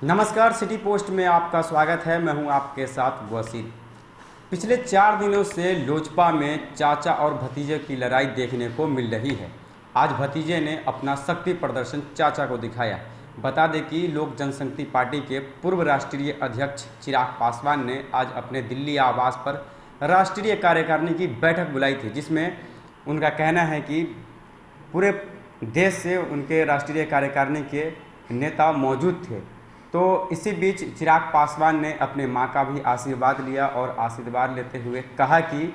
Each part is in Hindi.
नमस्कार, सिटी पोस्ट में आपका स्वागत है। मैं हूं आपके साथ वसील। पिछले 4 दिनों से लोजपा में चाचा और भतीजे की लड़ाई देखने को मिल रही है। आज भतीजे ने अपना शक्ति प्रदर्शन चाचा को दिखाया। बता दें कि लोक जनशक्ति पार्टी के पूर्व राष्ट्रीय अध्यक्ष चिराग पासवान ने आज अपने दिल्ली आवास पर राष्ट्रीय कार्यकारिणी की बैठक बुलाई थी, जिसमें उनका कहना है कि पूरे देश से उनके राष्ट्रीय कार्यकारिणी के नेता मौजूद थे। तो इसी बीच चिराग पासवान ने अपने मां का भी आशीर्वाद लिया और आशीर्वाद लेते हुए कहा कि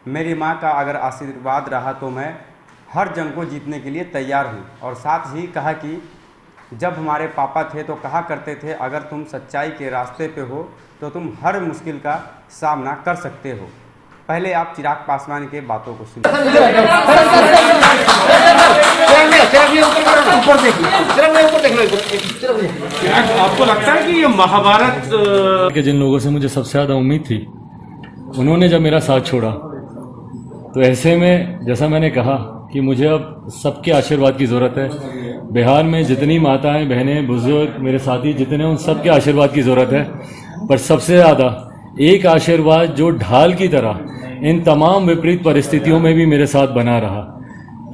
मेरी मां का अगर आशीर्वाद रहा तो मैं हर जंग को जीतने के लिए तैयार हूं। और साथ ही कहा कि जब हमारे पापा थे तो कहा करते थे, अगर तुम सच्चाई के रास्ते पे हो तो तुम हर मुश्किल का सामना कर सकते हो। पहले आप चिराग पासवान के बातों को सुनिए। आपको लगता है कि ये महाभारत के जिन लोगों से मुझे सबसे ज़्यादा उम्मीद थी, उन्होंने जब मेरा साथ छोड़ा, तो ऐसे में जैसा मैंने कहा कि मुझे अब सबके आशीर्वाद की ज़रूरत है। बिहार में जितनी माताएं, बहनें, बुजुर्ग, मेरे साथी जितने, उन सबके आशीर्वाद की ज़रूरत है। पर सबसे ज़्यादा एक आशीर्वाद जो ढाल की तरह इन तमाम विपरीत परिस्थितियों में भी मेरे साथ बना रहा,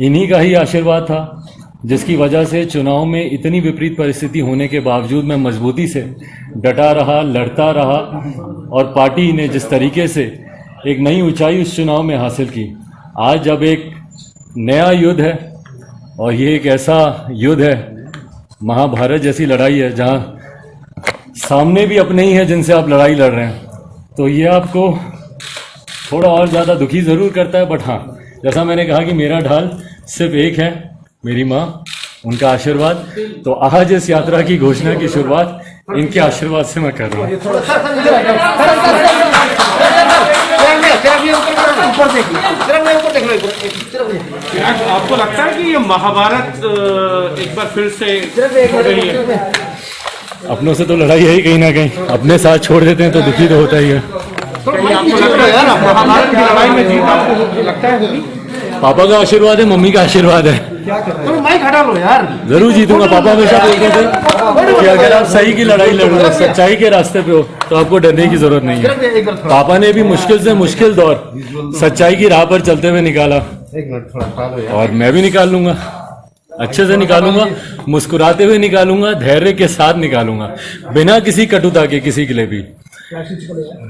इन्हीं का ही आशीर्वाद था, जिसकी वजह से चुनाव में इतनी विपरीत परिस्थिति होने के बावजूद मैं मजबूती से डटा रहा, लड़ता रहा। और पार्टी ने जिस तरीके से एक नई ऊंचाई उस चुनाव में हासिल की, आज जब एक नया युद्ध है, और ये एक ऐसा युद्ध है, महाभारत जैसी लड़ाई है, जहां सामने भी अपने ही हैं जिनसे आप लड़ाई लड़ रहे हैं, तो ये आपको थोड़ा और ज़्यादा दुखी ज़रूर करता है। बट हाँ, जैसा मैंने कहा कि मेरा ढाल सिर्फ एक है, मेरी माँ, उनका आशीर्वाद। तो आज इस यात्रा की घोषणा की शुरुआत इनके आशीर्वाद से मैं कर रहा हूँ। आपको लगता है कि ये महाभारत एक बार फिर से हो रही है? अपनों से तो लड़ाई है ही, कहीं ना कहीं अपने साथ छोड़ देते हैं तो दुखी तो होता ही है। आपको लगता है यार महाभारत की लड़ाई में जीत आपको लगता है होगी? पापा का आशीर्वाद है, मम्मी का आशीर्वाद है। तो माइक हटा लो यार। जरूर जीतूंगा। पापा हमेशा बोलते थे कि अगर आप सही की लड़ाई लड़ रहे हो, सच्चाई के रास्ते पे हो, तो आपको डरने की जरूरत नहीं है। पापा ने भी मुश्किल से मुश्किल दौर सच्चाई की राह पर चलते हुए निकाला, और मैं भी निकाल लूंगा, अच्छे से निकालूंगा, मुस्कुराते हुए निकालूंगा, धैर्य के साथ निकालूंगा, बिना किसी कटुता के। किसी के लिए भी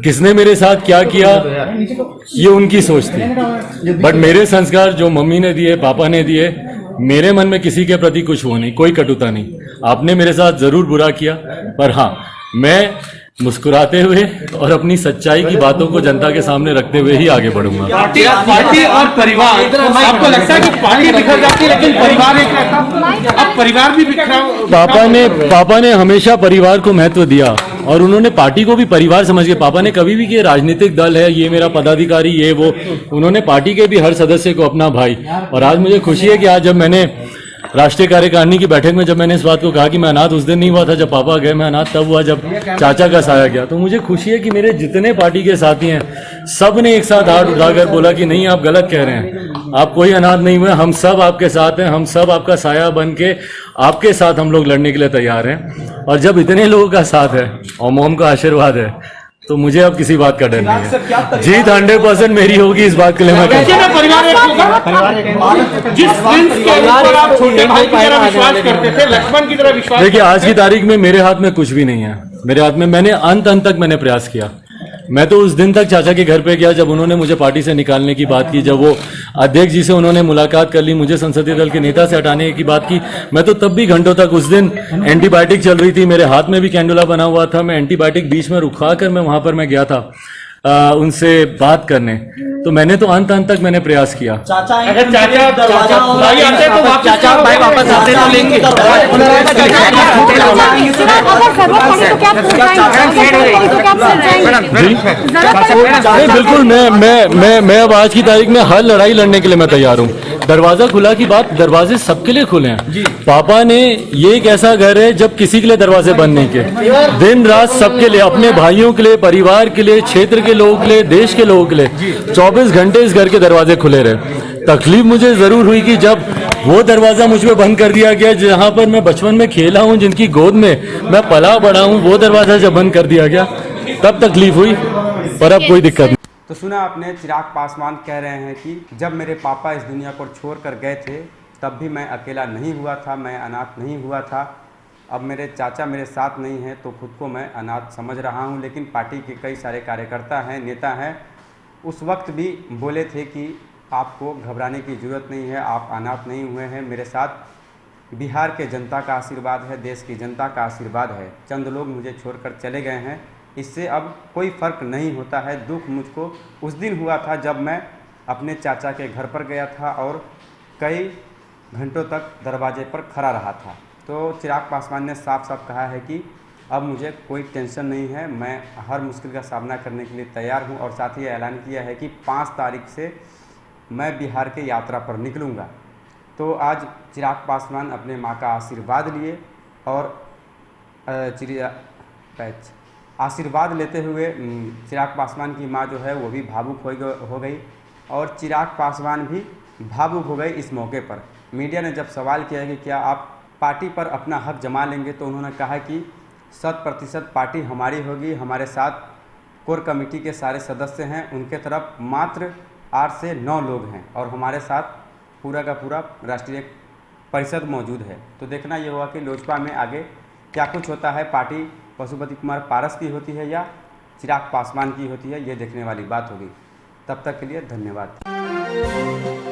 किसने मेरे साथ क्या किया, ये उनकी सोच थी। बट मेरे संस्कार जो मम्मी ने दिए, पापा ने दिए, मेरे मन में किसी के प्रति कुछ वो नहीं, कोई कटुता नहीं। आपने मेरे साथ जरूर बुरा किया, पर हाँ, मैं मुस्कुराते हुए और अपनी सच्चाई की बातों को जनता के सामने रखते हुए ही आगे बढ़ूंगा। पार्टी और परिवार, आपको लगता है कि पार्टी बिखर जाती है लेकिन परिवार एक रहता? अब परिवार भी बिखरा। पापा ने हमेशा परिवार को महत्व दिया, और उन्होंने पार्टी को भी परिवार समझ के, पापा ने कभी भी कि राजनीतिक दल है, ये मेरा पदाधिकारी, ये वो, उन्होंने पार्टी के भी हर सदस्य को अपना भाई। और आज मुझे खुशी है कि आज जब मैंने राष्ट्रीय कार्यकारिणी की बैठक में जब मैंने इस बात को कहा कि मैं अनाथ उस दिन नहीं हुआ था जब पापा गए, मैं अनाथ तब हुआ जब चाचा का साया गया। तो मुझे खुशी है कि मेरे जितने पार्टी के साथी हैं, सब ने एक साथ हाथ उठाकर बोला कि नहीं, आप गलत कह रहे हैं, आप कोई अनाथ नहीं हुए, हम सब आपके साथ हैं, हम सब आपका साया बन के आपके साथ हम लोग लड़ने के लिए तैयार हैं। और जब इतने लोगों का साथ है और मोम का आशीर्वाद है, तो मुझे अब किसी बात का डर नहीं है। जीत 100% मेरी होगी, इस बात के लिए मैं कहता हूं। जिस प्रिंस के ऊपर आप छोटे भाई की तरह विश्वास करते थे, लक्ष्मण की तरह विश्वास। देखिए, आज की तारीख में मेरे हाथ में कुछ भी नहीं है। मेरे हाथ में, मैंने अंत तक मैंने प्रयास किया। मैं तो उस दिन तक चाचा के घर पे गया जब उन्होंने मुझे पार्टी से निकालने की बात की, जब वो अध्यक्ष जी से उन्होंने मुलाकात कर ली, मुझे संसदीय दल के नेता से हटाने की बात की। मैं तो तब भी घंटों तक, उस दिन एंटीबायोटिक चल रही थी, मेरे हाथ में भी कैंडुला बना हुआ था, मैं एंटीबायोटिक बीच में रुका कर मैं वहां पर मैं गया था उनसे बात करने। तो मैंने तो अंत तक मैंने प्रयास किया। अगर चाचा भाई आते तो चाचा भाई वापस आते तो लेंगे। बिल्कुल, मैं अब आज की तारीख में हर लड़ाई लड़ने के लिए मैं तैयार हूँ। दरवाजा खुला की बात, दरवाजे सबके लिए खुले हैं। पापा ने, ये एक ऐसा घर है जब किसी के लिए दरवाजे बंद नहीं किए, दिन रात सबके लिए, अपने भाइयों के लिए, परिवार के लिए, क्षेत्र के लोगों के लिए, देश के लोगों के लिए 24 घंटे इस घर के दरवाजे खुले रहे। तकलीफ मुझे जरूर हुई कि जब वो दरवाजा मुझ पे बंद कर दिया गया जहां पर मैं बचपन में खेला हूं, जिनकी गोद में मैं पला बड़ा हूं, वो दरवाजा जब बंद कर दिया गया तब तकलीफ हुई, पर अब कोई दिक्कत नहीं। तो सुना आपने, चिराग पासवान कह रहे हैं कि जब मेरे पापा इस दुनिया को छोड़ कर गए थे तब भी मैं अकेला नहीं हुआ था, मैं अनाथ नहीं हुआ था। अब मेरे चाचा मेरे साथ नहीं हैं तो खुद को मैं अनाथ समझ रहा हूं, लेकिन पार्टी के कई सारे कार्यकर्ता हैं, नेता हैं, उस वक्त भी बोले थे कि आपको घबराने की ज़रूरत नहीं है, आप अनाथ नहीं हुए हैं, मेरे साथ बिहार के जनता का आशीर्वाद है, देश की जनता का आशीर्वाद है। चंद लोग मुझे छोड़कर चले गए हैं, इससे अब कोई फ़र्क नहीं होता है। दुख मुझको उस दिन हुआ था जब मैं अपने चाचा के घर पर गया था और कई घंटों तक दरवाजे पर खड़ा रहा था। तो चिराग पासवान ने साफ साफ कहा है कि अब मुझे कोई टेंशन नहीं है, मैं हर मुश्किल का सामना करने के लिए तैयार हूं, और साथ ही ऐलान किया है कि 5 तारीख से मैं बिहार के यात्रा पर निकलूंगा। तो आज चिराग पासवान अपने माँ का आशीर्वाद लिए और आशीर्वाद लेते हुए चिराग पासवान की माँ जो है वो भी भावुक हो गई और चिराग पासवान भी भावुक हो गए इस मौके पर। मीडिया ने जब सवाल किया कि क्या आप पार्टी पर अपना हक जमा लेंगे, तो उन्होंने कहा कि 100% पार्टी हमारी होगी, हमारे साथ कोर कमेटी के सारे सदस्य हैं, उनके तरफ मात्र 8 से 9 लोग हैं और हमारे साथ पूरा का पूरा राष्ट्रीय परिषद मौजूद है। तो देखना ये होगा कि लोजपा में आगे क्या कुछ होता है, पार्टी पशुपति कुमार पारस की होती है या चिराग पासवान की होती है, ये देखने वाली बात होगी। तब तक के लिए धन्यवाद।